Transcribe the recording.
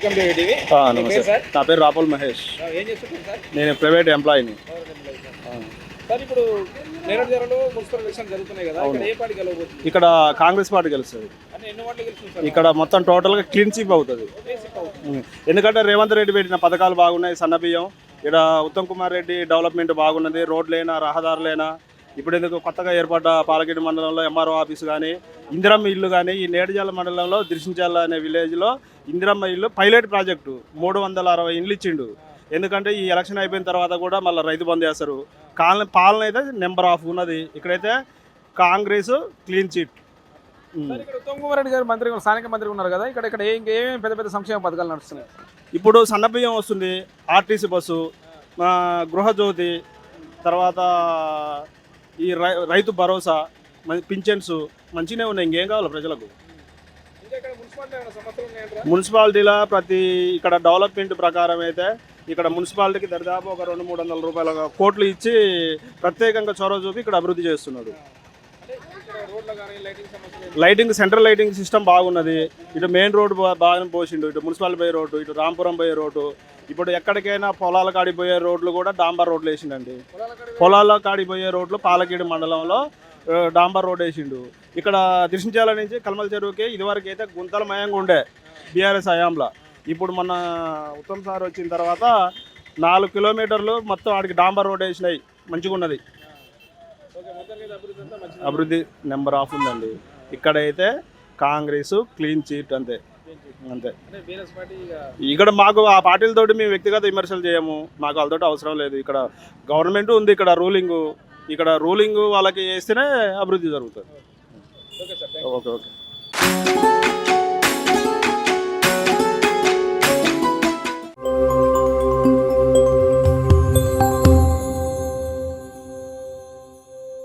Welcome to TV. నమస్తే sir, నా పేరు రాపుల్ మహేష్. ఏం చేస్తుంటారు సార్? నేను ప్రైవేట్ ఎంప్లాయీని. సార్ ఇప్పుడు నేరడిజర్లలో మున్సిపల్ ఎలక్షన్ జరుగుతున్నాయి కదా, ఇక్కడ ఏ పార్టీ గెలవబోతుంది? ఇక్కడ కాంగ్రెస్ పార్టీ గెలుస్తుంది. అంటే ఎన్ని ఓట్లు గెలుస్తుంది సార్? ఇక్కడ మొత్తం టోటల్గా క్లీన్ చీప్ అవుతుంది. ఎందుకంటే రేవంత్ రెడ్డి పెట్టిన పథకాలు బాగున్నాయి. సన్నబియ్యం, ఇక్కడ ఉత్తమ్ కుమార్ రెడ్డి డెవలప్మెంట్ బాగున్నది. రోడ్లైనా రహదారులైనా ఇప్పుడు ఎందుకు కొత్తగా ఏర్పడ్డ పాలకేడు మండలంలో ఎంఆర్ఓ ఆఫీసు కానీ, ఇందిరమ్మ ఇల్లు కానీ, ఈ నేడిజాల మండలంలో దిర్శించాల అనే విలేజ్లో ఇందిరమ్మ ఇల్లు పైలట్ ప్రాజెక్టు 360 ఇండ్లు ఇచ్చిండు. ఎందుకంటే ఈ ఎలక్షన్ అయిపోయిన తర్వాత కూడా మళ్ళీ రైతు బంద్ చేస్తారు. పాలన అయితే నెంబర్ ఆఫ్ ఉన్నది. ఇక్కడైతే కాంగ్రెస్ క్లీన్ చిట్. ఉత్తమ్ కుమార్ రెడ్డి గారు మంత్రి, స్థానిక మంత్రి ఉన్నారు కదా, ఇక్కడ ఇంకేమేమి పెద్ద పెద్ద సంక్షేమ పథకాలు నడుస్తున్నాయి? ఇప్పుడు సన్నబియ్యం వస్తుంది, ఆర్టీసీ బస్సు, గృహజ్యోతి, తర్వాత ఈ రైతు భరోసా, పింఛన్స్ మంచిగానే ఉన్నాయి. ఇంకేం కావాలి ప్రజలకు? మున్సిపాలిటీలో ఇక్కడ డెవలప్మెంట్ ప్రకారం అయితే ఇక్కడ మున్సిపాలిటీకి దరిదాపు ఒక 200-300 రూపాయల కోట్లు ఇచ్చి ప్రత్యేకంగా చొరవ చూపి ఇక్కడ అభివృద్ధి చేస్తున్నాడు. లైటింగ్, సెంట్రల్ లైటింగ్ సిస్టమ్ బాగున్నది. ఇటు మెయిన్ రోడ్డు బాగా పోసిండు, ఇటు మున్సిపాలిటీ పోయే రోడ్డు, ఇటు రాంపురం పోయే రోడ్డు. ఇప్పుడు ఎక్కడికైనా పొలాల కాడిపోయే రోడ్లు కూడా డాంబర్ రోడ్లు వేసిండండి. పొలాల కాడిపోయే రోడ్లు పాలకేడు మండలంలో డాంబర్ రోడ్ వేసిండు. ఇక్కడ దిర్శించాల నుంచి కల్మల చెరువుకి ఇదివరకు అయితే గుంతలమయంగా ఉండే బీఆర్ఎస్ హయాంలో. ఇప్పుడు మన ఉత్తమ్ సార్ వచ్చిన తర్వాత 4 కిలోమీటర్లు మొత్తం ఆడికి డాంబర్ రోడ్ వేసినాయి. మంచిగా ఉన్నది. అభివృద్ధి నెంబర్ ఆఫ్ ఉందండి. ఇక్కడైతే కాంగ్రెస్ క్లీన్ చీట్ అంతే. ఇక్కడ మాకు ఆ పార్టీలతోటి మేము వ్యక్తిగత విమర్శలు చేయము. మాకు వాళ్ళతోటి అవసరం లేదు. ఇక్కడ గవర్నమెంట్ ఉంది, ఇక్కడ రూలింగ్ వాళ్ళకి వేస్తేనే అభివృద్ధి జరుగుతుంది. Okay okay.